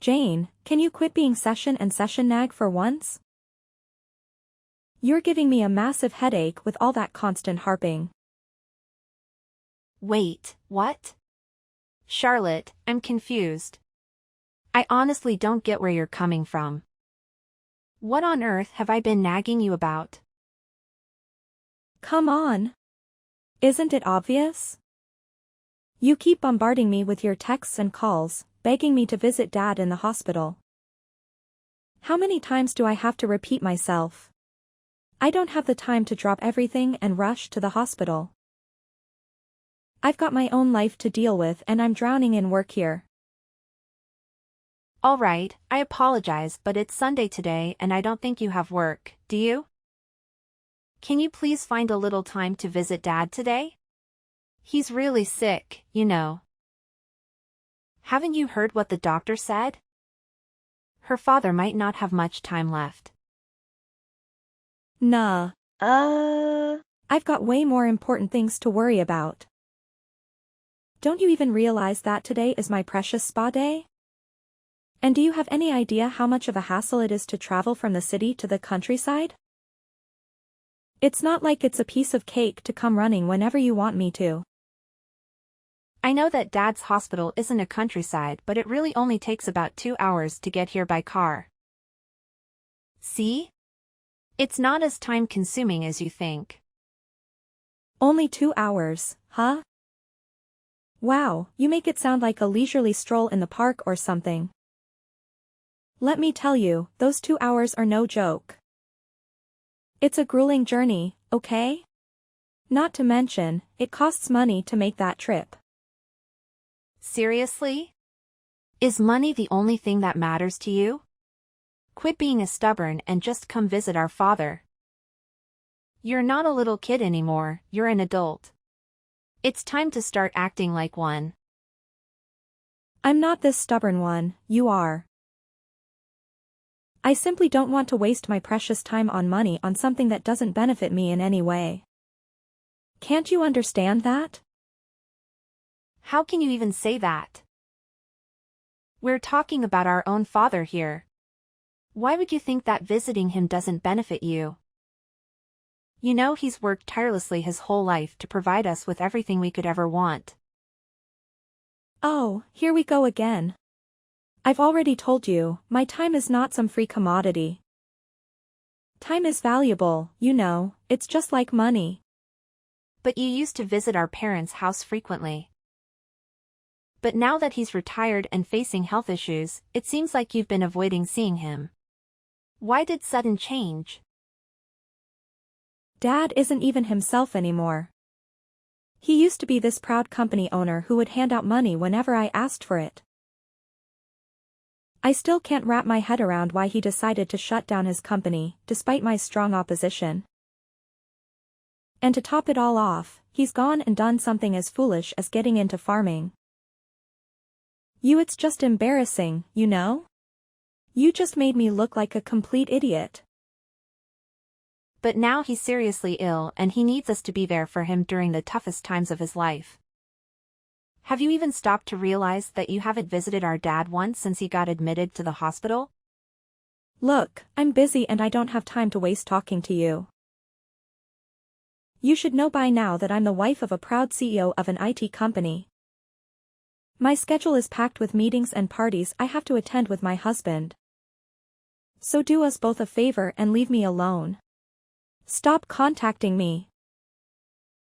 Jane, can you quit being session and session nag for once? You're giving me a massive headache with all that constant harping. Wait, what? Charlotte, I'm confused. I honestly don't get where you're coming from. What on earth have I been nagging you about? Come on. Isn't it obvious? You keep bombarding me with your texts and calls, begging me to visit Dad in the hospital. How many times do I have to repeat myself? I don't have the time to drop everything and rush to the hospital. I've got my own life to deal with and I'm drowning in work here. All right, I apologize, but it's Sunday today and I don't think you have work, do you? Can you please find a little time to visit Dad today? He's really sick, you know. Haven't you heard what the doctor said? Her father might not have much time left. Nah. I've got way more important things to worry about. Don't you even realize that today is my precious spa day? And do you have any idea how much of a hassle it is to travel from the city to the countryside? It's not like it's a piece of cake to come running whenever you want me to. I know that Dad's hospital isn't a countryside, but it really only takes about 2 hours to get here by car. See? It's not as time-consuming as you think. Only 2 hours, huh? Wow, you make it sound like a leisurely stroll in the park or something. Let me tell you, those 2 hours are no joke. It's a grueling journey, okay? Not to mention, it costs money to make that trip. Seriously? Is money the only thing that matters to you? Quit being a stubborn and just come visit our father. You're not a little kid anymore, you're an adult. It's time to start acting like one. I'm not this stubborn one, you are. I simply don't want to waste my precious time on money on something that doesn't benefit me in any way. Can't you understand that? How can you even say that? We're talking about our own father here. Why would you think that visiting him doesn't benefit you? You know he's worked tirelessly his whole life to provide us with everything we could ever want. Oh, here we go again. I've already told you, my time is not some free commodity. Time is valuable, you know, it's just like money. But you used to visit our parents' house frequently. But now that he's retired and facing health issues, it seems like you've been avoiding seeing him. Why did sudden change? Dad isn't even himself anymore. He used to be this proud company owner who would hand out money whenever I asked for it. I still can't wrap my head around why he decided to shut down his company, despite my strong opposition. And to top it all off, he's gone and done something as foolish as getting into farming. It's just embarrassing, you know? You just made me look like a complete idiot. But now he's seriously ill and he needs us to be there for him during the toughest times of his life. Have you even stopped to realize that you haven't visited our dad once since he got admitted to the hospital? Look, I'm busy and I don't have time to waste talking to you. You should know by now that I'm the wife of a proud CEO of an IT company. My schedule is packed with meetings and parties I have to attend with my husband. So do us both a favor and leave me alone. Stop contacting me.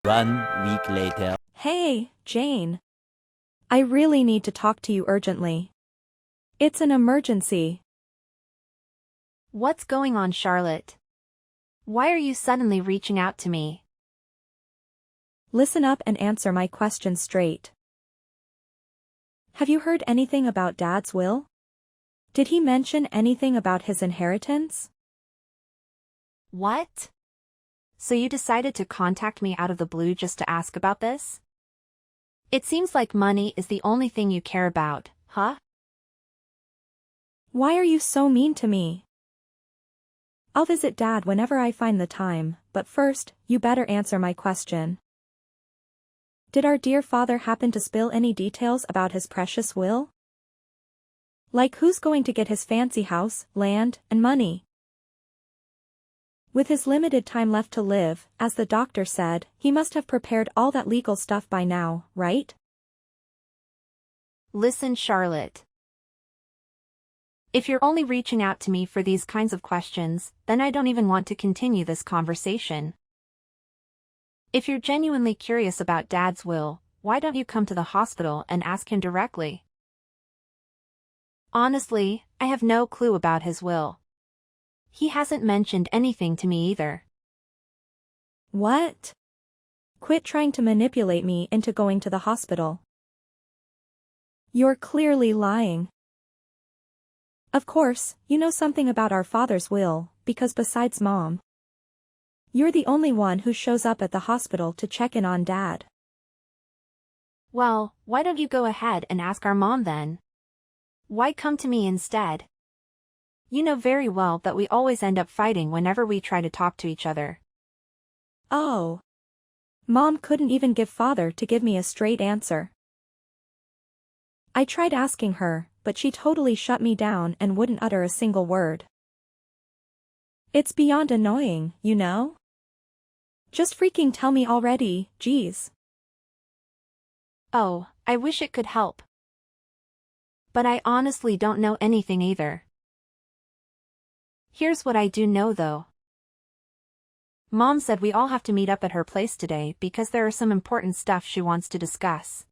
1 week later. Hey, Jane. I really need to talk to you urgently. It's an emergency. What's going on, Charlotte? Why are you suddenly reaching out to me? Listen up and answer my question straight. Have you heard anything about Dad's will? Did he mention anything about his inheritance? What? So you decided to contact me out of the blue just to ask about this? It seems like money is the only thing you care about, huh? Why are you so mean to me? I'll visit Dad whenever I find the time, but first, you better answer my question. Did our dear father happen to spill any details about his precious will? Like who's going to get his fancy house, land, and money? With his limited time left to live, as the doctor said, he must have prepared all that legal stuff by now, right? Listen, Charlotte. If you're only reaching out to me for these kinds of questions, then I don't even want to continue this conversation. If you're genuinely curious about Dad's will, why don't you come to the hospital and ask him directly? Honestly, I have no clue about his will. He hasn't mentioned anything to me either. What? Quit trying to manipulate me into going to the hospital. You're clearly lying. Of course, you know something about our father's will, because besides Mom, you're the only one who shows up at the hospital to check in on Dad. Well, why don't you go ahead and ask our mom then? Why come to me instead? You know very well that we always end up fighting whenever we try to talk to each other. Oh. Mom couldn't even give Father to give me a straight answer. I tried asking her, but she totally shut me down and wouldn't utter a single word. It's beyond annoying, you know? Just freaking tell me already, geez. Oh, I wish it could help. But I honestly don't know anything either. Here's what I do know though. Mom said we all have to meet up at her place today because there are some important stuff she wants to discuss.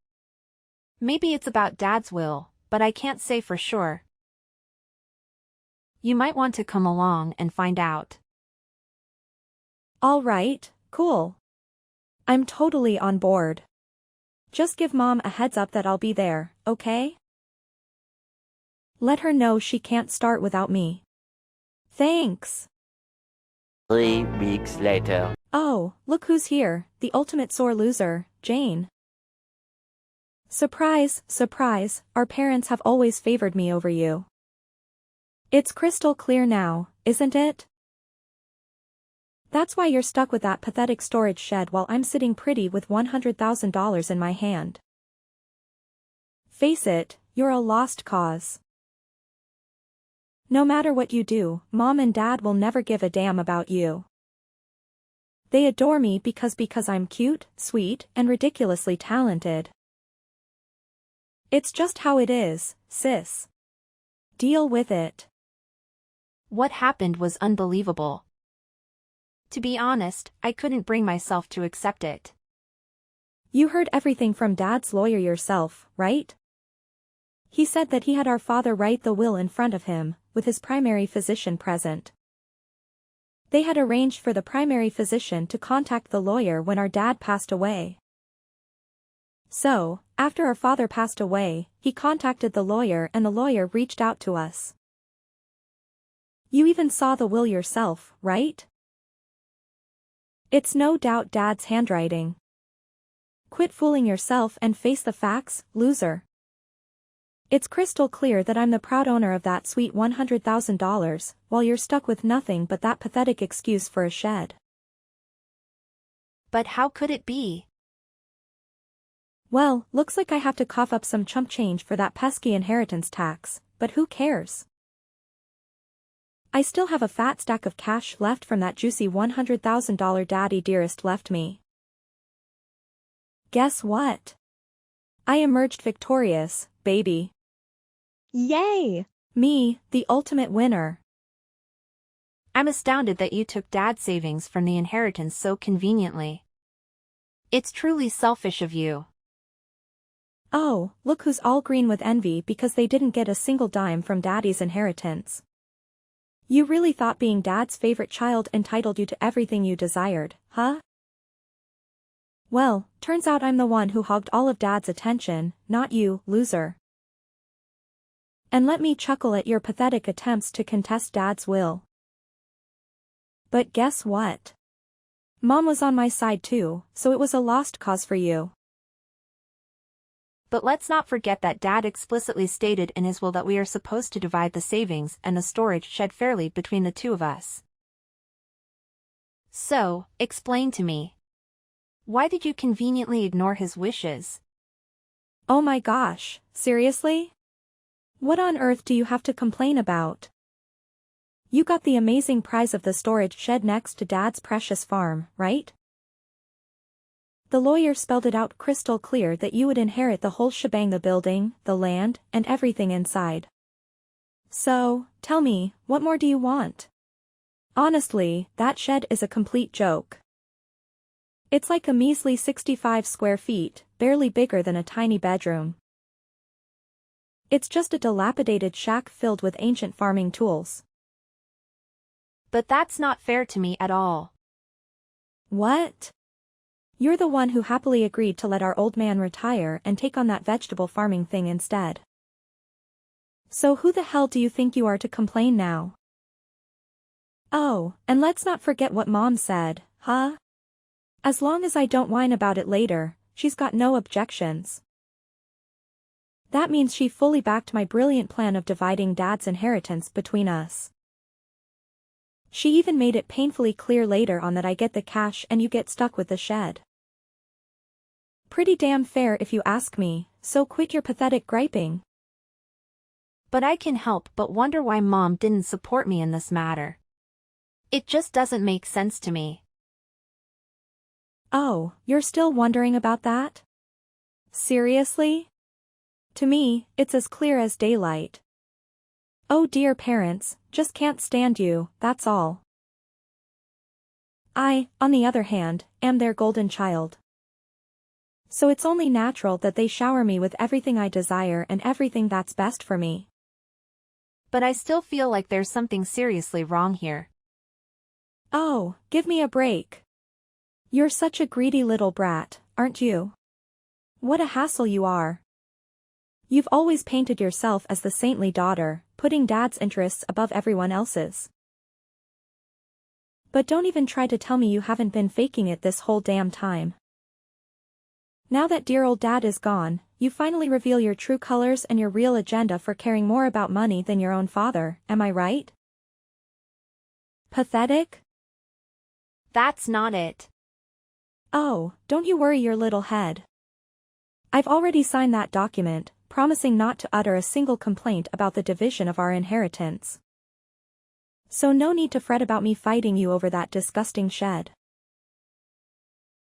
Maybe it's about Dad's will, but I can't say for sure. You might want to come along and find out. All right, cool. I'm totally on board. Just give Mom a heads up that I'll be there, okay? Let her know she can't start without me. Thanks. 3 weeks later. Oh, look who's here, the ultimate sore loser, Jane. Surprise, surprise, our parents have always favored me over you. It's crystal clear now, isn't it? That's why you're stuck with that pathetic storage shed while I'm sitting pretty with $100,000 in my hand. Face it, you're a lost cause. No matter what you do, Mom and Dad will never give a damn about you. They adore me because I'm cute, sweet, and ridiculously talented. It's just how it is, sis. Deal with it. What happened was unbelievable. To be honest, I couldn't bring myself to accept it. You heard everything from Dad's lawyer yourself, right? He said that he had our father write the will in front of him, with his primary physician present. They had arranged for the primary physician to contact the lawyer when our dad passed away. So, after our father passed away, he contacted the lawyer and the lawyer reached out to us. You even saw the will yourself, right? It's no doubt Dad's handwriting. Quit fooling yourself and face the facts, loser. It's crystal clear that I'm the proud owner of that sweet $100,000, while you're stuck with nothing but that pathetic excuse for a shed. But how could it be? Well, looks like I have to cough up some chump change for that pesky inheritance tax, but who cares? I still have a fat stack of cash left from that juicy $100,000 Daddy Dearest left me. Guess what? I emerged victorious, baby. Yay! Me, the ultimate winner. I'm astounded that you took Dad's savings from the inheritance so conveniently. It's truly selfish of you. Oh, look who's all green with envy because they didn't get a single dime from Daddy's inheritance. You really thought being Dad's favorite child entitled you to everything you desired, huh? Well, turns out I'm the one who hogged all of Dad's attention, not you, loser. And let me chuckle at your pathetic attempts to contest Dad's will. But guess what? Mom was on my side too, so it was a lost cause for you. But let's not forget that Dad explicitly stated in his will that we are supposed to divide the savings and the storage shed fairly between the two of us. So, explain to me. Why did you conveniently ignore his wishes? Oh my gosh, seriously? What on earth do you have to complain about? You got the amazing prize of the storage shed next to Dad's precious farm, right? The lawyer spelled it out crystal clear that you would inherit the whole shebang, the building, the land, and everything inside. So, tell me, what more do you want? Honestly, that shed is a complete joke. It's like a measly 65 square feet, barely bigger than a tiny bedroom. It's just a dilapidated shack filled with ancient farming tools. But that's not fair to me at all. What? You're the one who happily agreed to let our old man retire and take on that vegetable farming thing instead. So who the hell do you think you are to complain now? Oh, and let's not forget what Mom said, huh? As long as I don't whine about it later, she's got no objections. That means she fully backed my brilliant plan of dividing Dad's inheritance between us. She even made it painfully clear later on that I get the cash and you get stuck with the shed. Pretty damn fair if you ask me, so quit your pathetic griping. But I can help but wonder why Mom didn't support me in this matter. It just doesn't make sense to me. Oh, you're still wondering about that? Seriously? To me, it's as clear as daylight. Oh dear parents, just can't stand you, that's all. I, on the other hand, am their golden child. So it's only natural that they shower me with everything I desire and everything that's best for me. But I still feel like there's something seriously wrong here. Oh, give me a break. You're such a greedy little brat, aren't you? What a hassle you are. You've always painted yourself as the saintly daughter, putting Dad's interests above everyone else's. But don't even try to tell me you haven't been faking it this whole damn time. Now that dear old Dad is gone, you finally reveal your true colors and your real agenda for caring more about money than your own father, am I right? Pathetic? That's not it. Oh, don't you worry your little head. I've already signed that document, promising not to utter a single complaint about the division of our inheritance. So no need to fret about me fighting you over that disgusting shed.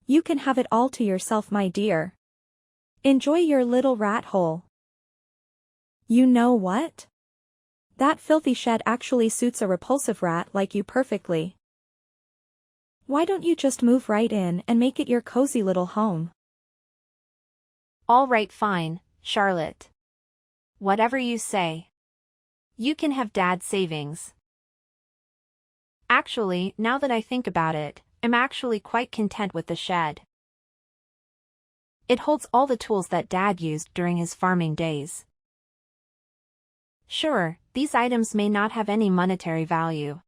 You can have it all to yourself, my dear. Enjoy your little rat hole. You know what? That filthy shed actually suits a repulsive rat like you perfectly. Why don't you just move right in and make it your cozy little home? All right, fine, Charlotte. Whatever you say. You can have Dad's savings. Actually, now that I think about it, I'm actually quite content with the shed. It holds all the tools that Dad used during his farming days. Sure, these items may not have any monetary value.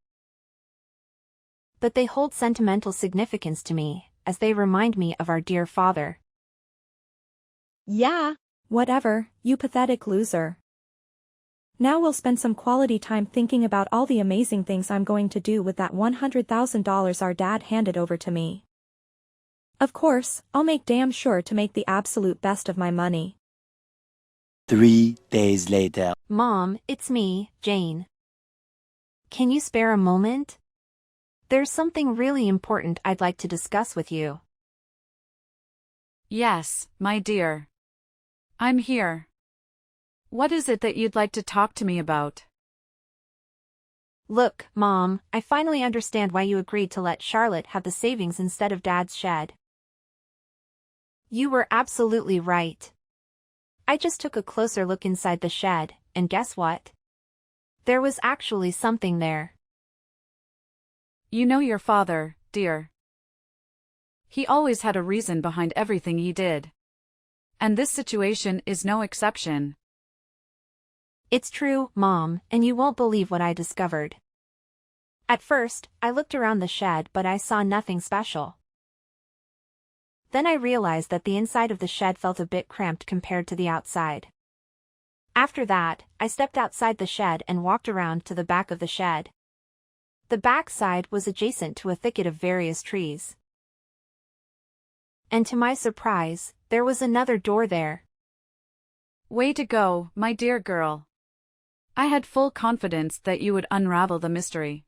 But they hold sentimental significance to me, as they remind me of our dear father. Yeah, whatever, you pathetic loser. Now we'll spend some quality time thinking about all the amazing things I'm going to do with that $100,000 our dad handed over to me. Of course, I'll make damn sure to make the absolute best of my money. 3 days later. Mom, it's me, Jane. Can you spare a moment? There's something really important I'd like to discuss with you. Yes, my dear. I'm here. What is it that you'd like to talk to me about? Look, Mom, I finally understand why you agreed to let Charlotte have the savings instead of Dad's shed. You were absolutely right. I just took a closer look inside the shed, and guess what? There was actually something there. You know your father, dear. He always had a reason behind everything he did. And this situation is no exception. It's true, Mom, and you won't believe what I discovered. At first, I looked around the shed but I saw nothing special. Then I realized that the inside of the shed felt a bit cramped compared to the outside. After that, I stepped outside the shed and walked around to the back of the shed. The back side was adjacent to a thicket of various trees. And to my surprise, there was another door there. Way to go, my dear girl. I had full confidence that you would unravel the mystery.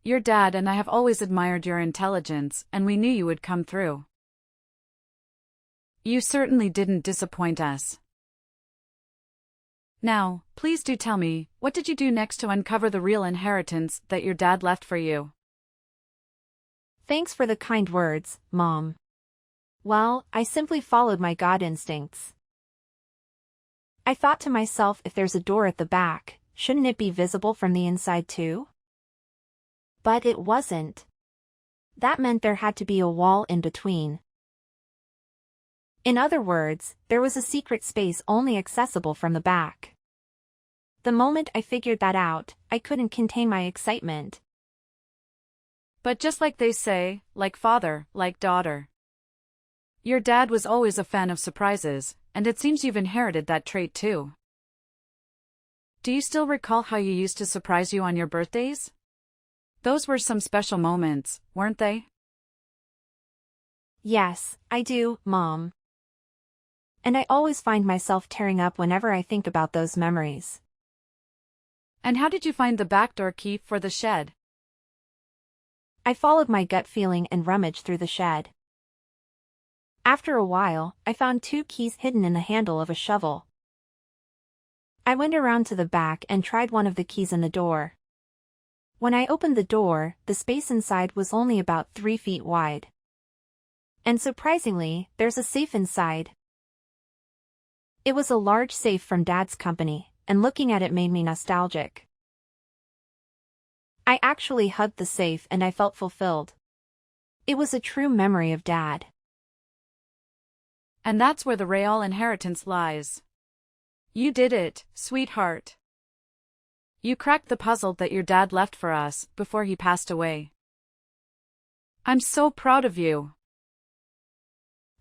Your dad and I have always admired your intelligence, and we knew you would come through. You certainly didn't disappoint us. Now, please do tell me, what did you do next to uncover the real inheritance that your dad left for you? Thanks for the kind words, Mom. Well, I simply followed my God instincts. I thought to myself, if there's a door at the back, shouldn't it be visible from the inside too? But it wasn't. That meant there had to be a wall in between. In other words, there was a secret space only accessible from the back. The moment I figured that out, I couldn't contain my excitement. But just like they say, like father, like daughter. Your dad was always a fan of surprises, and it seems you've inherited that trait too. Do you still recall how you used to surprise you on your birthdays? Those were some special moments, weren't they? Yes, I do, Mom. And I always find myself tearing up whenever I think about those memories. And how did you find the back door key for the shed? I followed my gut feeling and rummaged through the shed. After a while, I found 2 keys hidden in the handle of a shovel. I went around to the back and tried one of the keys in the door. When I opened the door, the space inside was only about 3 feet wide. And surprisingly, there's a safe inside. It was a large safe from Dad's company, and looking at it made me nostalgic. I actually hugged the safe and I felt fulfilled. It was a true memory of Dad. And that's where the real inheritance lies. You did it, sweetheart. You cracked the puzzle that your dad left for us before he passed away. I'm so proud of you.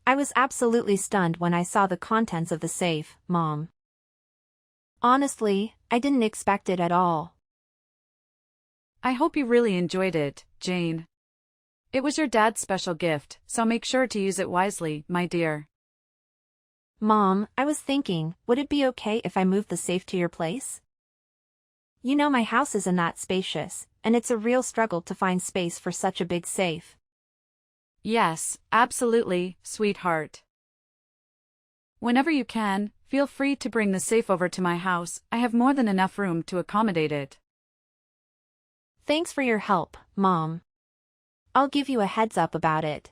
I was absolutely stunned when I saw the contents of the safe, Mom. Honestly, I didn't expect it at all. I hope you really enjoyed it, Jane. It was your dad's special gift, so make sure to use it wisely, my dear. Mom, I was thinking, would it be okay if I moved the safe to your place? You know my house isn't that spacious, and it's a real struggle to find space for such a big safe. Yes, absolutely, sweetheart. Whenever you can, feel free to bring the safe over to my house. I have more than enough room to accommodate it. Thanks for your help, Mom. I'll give you a heads up about it.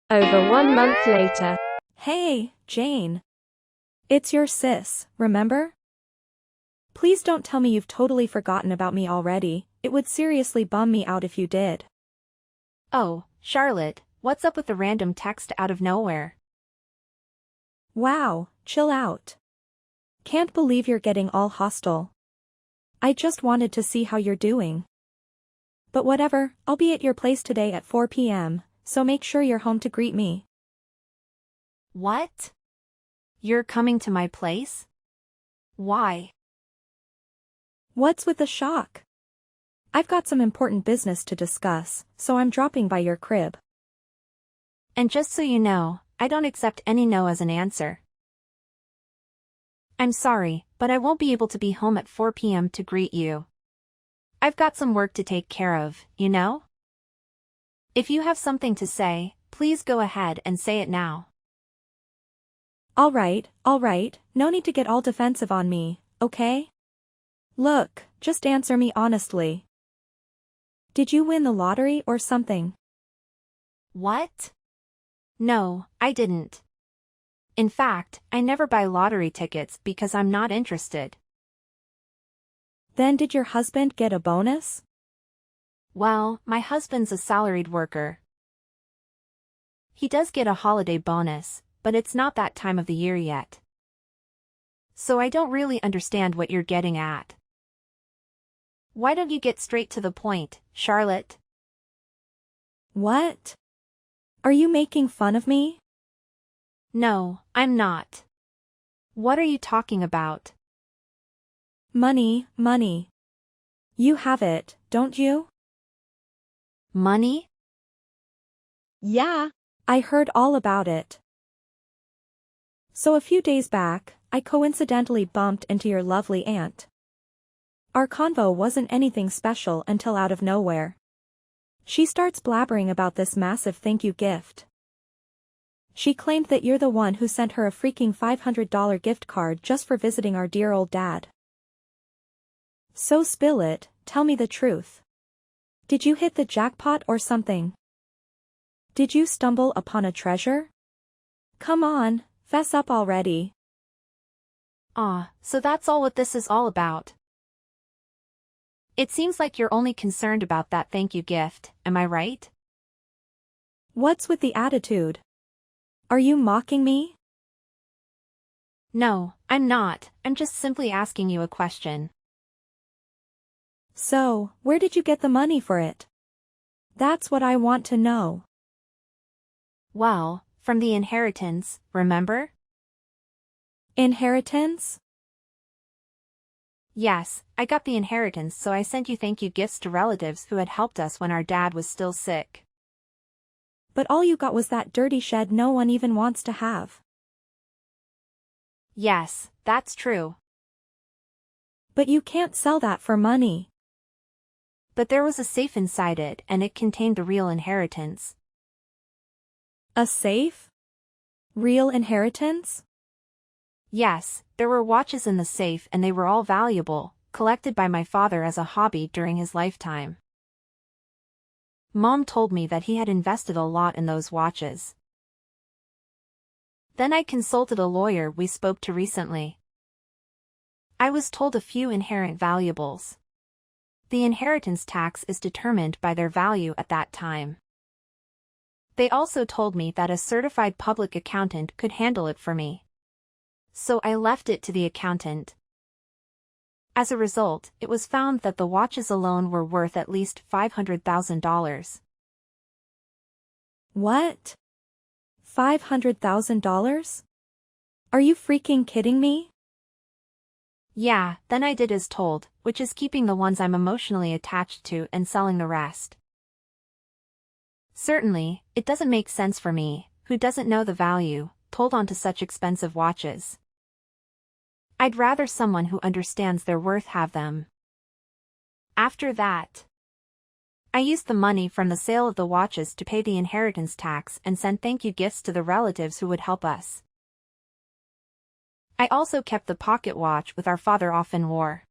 Over 1 month later. Hey, Jane. It's your sis, remember? Please don't tell me you've totally forgotten about me already. It would seriously bum me out if you did. Oh, Charlotte, what's up with the random text out of nowhere? Wow, chill out. Can't believe you're getting all hostile. I just wanted to see how you're doing. But whatever, I'll be at your place today at 4 p.m., so make sure you're home to greet me. What? You're coming to my place? Why? What's with the shock? I've got some important business to discuss, so I'm dropping by your crib. And just so you know, I don't accept any no as an answer. I'm sorry, but I won't be able to be home at 4 p.m. to greet you. I've got some work to take care of, you know? If you have something to say, please go ahead and say it now. All right, no need to get all defensive on me, okay? Look, just answer me honestly. Did you win the lottery or something? What? No, I didn't. In fact, I never buy lottery tickets because I'm not interested. Then did your husband get a bonus? Well, my husband's a salaried worker. He does get a holiday bonus, but it's not that time of the year yet. So I don't really understand what you're getting at. Why don't you get straight to the point, Charlotte? What? Are you making fun of me? No, I'm not. What are you talking about? Money. You have it, don't you? Money? Yeah, I heard all about it. So a few days back, I coincidentally bumped into your lovely aunt. Our convo wasn't anything special until out of nowhere. She starts blabbering about this massive thank you gift. She claimed that you're the one who sent her a freaking $500 gift card just for visiting our dear old dad. So spill it, tell me the truth. Did you hit the jackpot or something? Did you stumble upon a treasure? Come on, fess up already. So that's all what this is all about. It seems like you're only concerned about that thank you gift, am I right? What's with the attitude? Are you mocking me? No, I'm not, I'm just simply asking you a question. So, where did you get the money for it? That's what I want to know. Well, from the inheritance, remember? Inheritance? Yes, I got the inheritance, so I sent you thank you gifts to relatives who had helped us when our dad was still sick. But all you got was that dirty shed no one even wants to have. Yes, that's true. But you can't sell that for money. But there was a safe inside it, and it contained the real inheritance. A safe? Real inheritance? Yes, there were watches in the safe and they were all valuable, collected by my father as a hobby during his lifetime. Mom told me that he had invested a lot in those watches. Then I consulted a lawyer we spoke to recently. I was told a few inherent valuables. The inheritance tax is determined by their value at that time. They also told me that a certified public accountant could handle it for me. So I left it to the accountant. As a result, it was found that the watches alone were worth at least $500,000. What? $500,000? Are you freaking kidding me? Yeah, then I did as told, which is keeping the ones I'm emotionally attached to and selling the rest. Certainly, it doesn't make sense for me, who doesn't know the value, to hold on to such expensive watches. I'd rather someone who understands their worth have them. After that, I used the money from the sale of the watches to pay the inheritance tax and send thank you gifts to the relatives who would help us. I also kept the pocket watch with our father often wore.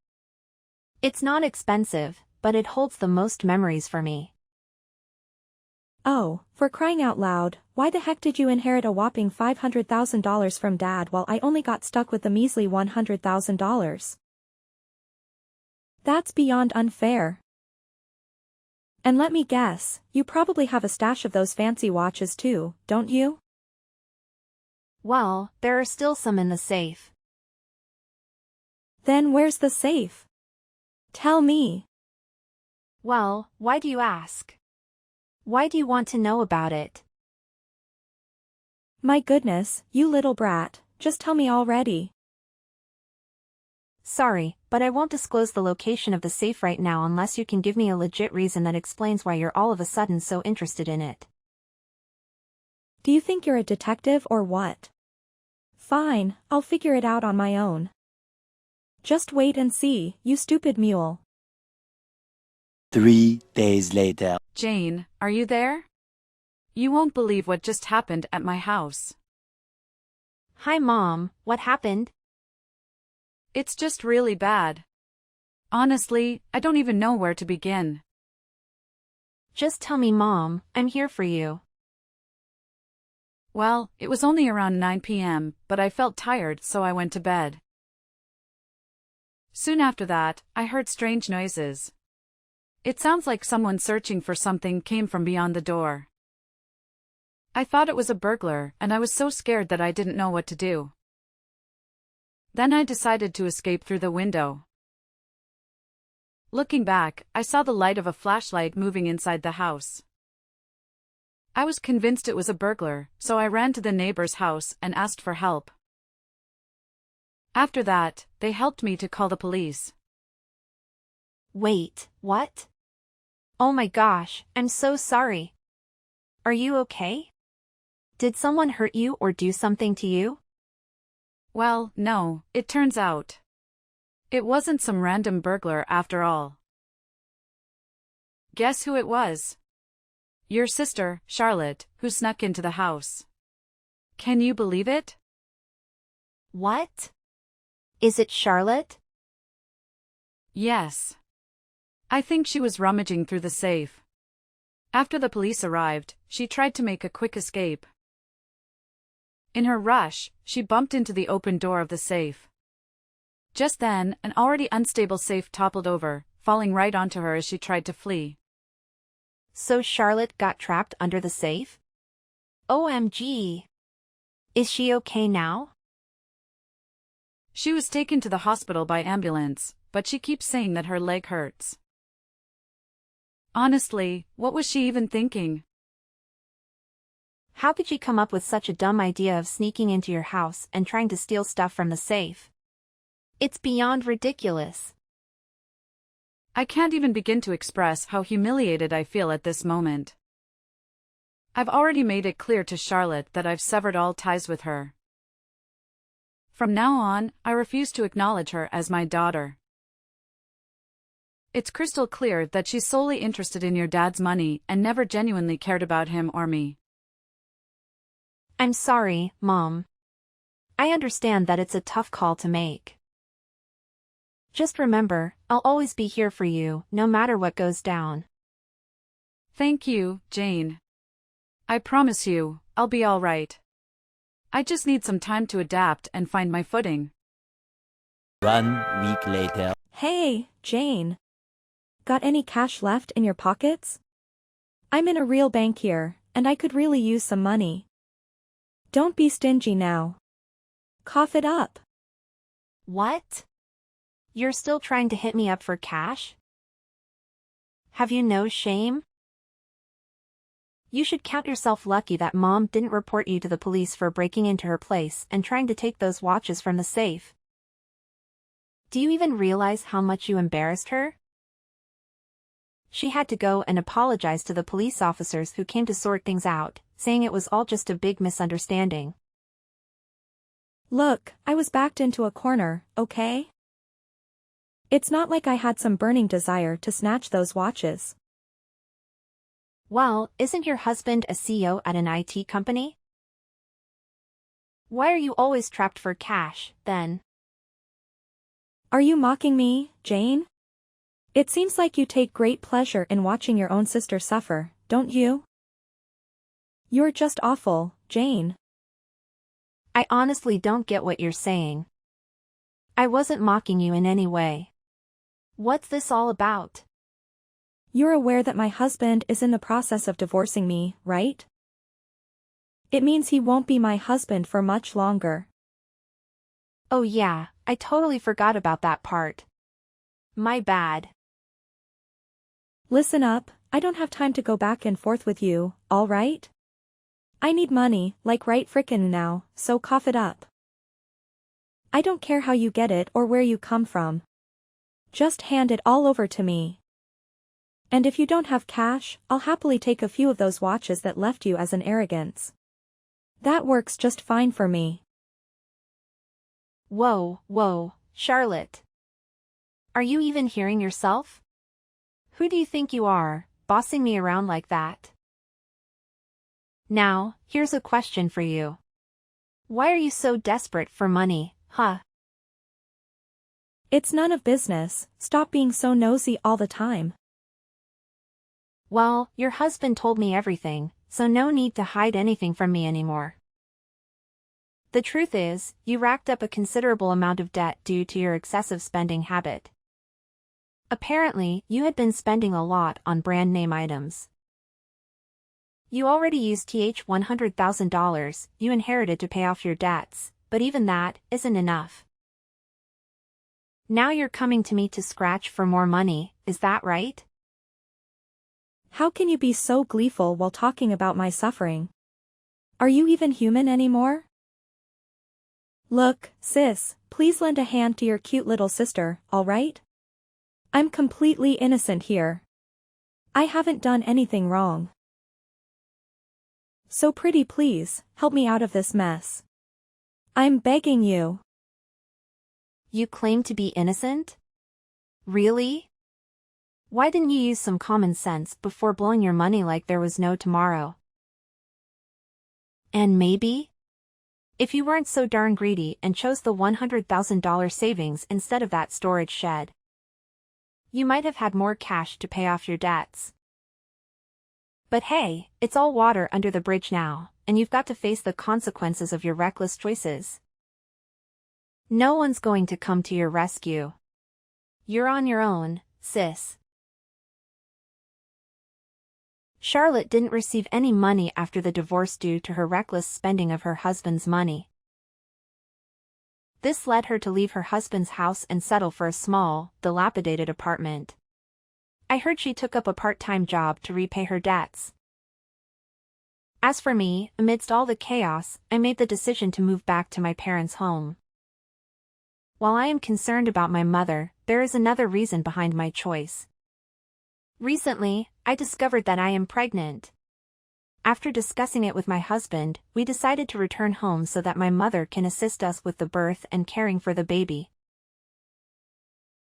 It's not expensive, but it holds the most memories for me. Oh, for crying out loud, why the heck did you inherit a whopping $500,000 from Dad while I only got stuck with the measly $100,000? That's beyond unfair. And let me guess, you probably have a stash of those fancy watches too, don't you? Well, there are still some in the safe. Then where's the safe? Tell me. Well, why do you ask? Why do you want to know about it? My goodness, you little brat, just tell me already. Sorry, but I won't disclose the location of the safe right now unless you can give me a legit reason that explains why you're all of a sudden so interested in it. Do you think you're a detective or what? Fine, I'll figure it out on my own. Just wait and see, you stupid mule. 3 days later. Jane, are you there? You won't believe what just happened at my house. Hi Mom, what happened? It's just really bad. Honestly, I don't even know where to begin. Just tell me Mom, I'm here for you. Well, it was only around 9 p.m., but I felt tired so I went to bed. Soon after that, I heard strange noises. It sounds like someone searching for something came from beyond the door. I thought it was a burglar, and I was so scared that I didn't know what to do. Then I decided to escape through the window. Looking back, I saw the light of a flashlight moving inside the house. I was convinced it was a burglar, so I ran to the neighbor's house and asked for help. After that, they helped me to call the police. Wait, what? Oh my gosh, I'm so sorry. Are you okay? Did someone hurt you or do something to you? Well, no, it turns out. It wasn't some random burglar after all. Guess who it was? Your sister, Charlotte, who snuck into the house. Can you believe it? What? Is it Charlotte? Yes. I think she was rummaging through the safe. After the police arrived, she tried to make a quick escape. In her rush, she bumped into the open door of the safe. Just then, an already unstable safe toppled over, falling right onto her as she tried to flee. So Charlotte got trapped under the safe? OMG. Is she okay now? She was taken to the hospital by ambulance, but she keeps saying that her leg hurts. Honestly, what was she even thinking? How could she come up with such a dumb idea of sneaking into your house and trying to steal stuff from the safe? It's beyond ridiculous. I can't even begin to express how humiliated I feel at this moment. I've already made it clear to Charlotte that I've severed all ties with her. From now on, I refuse to acknowledge her as my daughter. It's crystal clear that she's solely interested in your dad's money and never genuinely cared about him or me. I'm sorry, Mom. I understand that it's a tough call to make. Just remember, I'll always be here for you, no matter what goes down. Thank you, Jane. I promise you, I'll be all right. I just need some time to adapt and find my footing. 1 week later. Hey, Jane. Got any cash left in your pockets? I'm in a real bank here, and I could really use some money. Don't be stingy now. Cough it up. What? You're still trying to hit me up for cash? Have you no shame? You should count yourself lucky that Mom didn't report you to the police for breaking into her place and trying to take those watches from the safe. Do you even realize how much you embarrassed her? She had to go and apologize to the police officers who came to sort things out, saying it was all just a big misunderstanding. Look, I was backed into a corner, okay? It's not like I had some burning desire to snatch those watches. Well, isn't your husband a CEO at an IT company? Why are you always trapped for cash, then? Are you mocking me, Jane? It seems like you take great pleasure in watching your own sister suffer, don't you? You're just awful, Jane. I honestly don't get what you're saying. I wasn't mocking you in any way. What's this all about? You're aware that my husband is in the process of divorcing me, right? It means he won't be my husband for much longer. Oh yeah, I totally forgot about that part. My bad. Listen up, I don't have time to go back and forth with you, alright? I need money, like right frickin' now, so cough it up. I don't care how you get it or where you come from. Just hand it all over to me. And if you don't have cash, I'll happily take a few of those watches that left you as an arrogance. That works just fine for me. Whoa, Charlotte. Are you even hearing yourself? Who do you think you are, bossing me around like that? Now, here's a question for you. Why are you so desperate for money, huh? It's none of business, stop being so nosy all the time. Well, your husband told me everything, so no need to hide anything from me anymore. The truth is, you racked up a considerable amount of debt due to your excessive spending habit. Apparently, you had been spending a lot on brand name items. You already used $100,000 you inherited to pay off your debts, but even that isn't enough. Now you're coming to me to scratch for more money, is that right? How can you be so gleeful while talking about my suffering? Are you even human anymore? Look, sis, please lend a hand to your cute little sister, alright? I'm completely innocent here. I haven't done anything wrong. So pretty please, help me out of this mess. I'm begging you. You claim to be innocent? Really? Why didn't you use some common sense before blowing your money like there was no tomorrow? And maybe, if you weren't so darn greedy and chose the $100,000 savings instead of that storage shed, you might have had more cash to pay off your debts. But hey, it's all water under the bridge now, and you've got to face the consequences of your reckless choices. No one's going to come to your rescue. You're on your own, sis. Charlotte didn't receive any money after the divorce due to her reckless spending of her husband's money. This led her to leave her husband's house and settle for a small, dilapidated apartment. I heard she took up a part-time job to repay her debts. As for me, amidst all the chaos, I made the decision to move back to my parents' home. While I am concerned about my mother, there is another reason behind my choice. Recently, I discovered that I am pregnant. After discussing it with my husband, we decided to return home so that my mother can assist us with the birth and caring for the baby.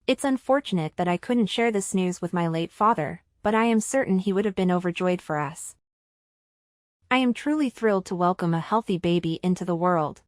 It's unfortunate that I couldn't share this news with my late father, but I am certain he would have been overjoyed for us. I am truly thrilled to welcome a healthy baby into the world.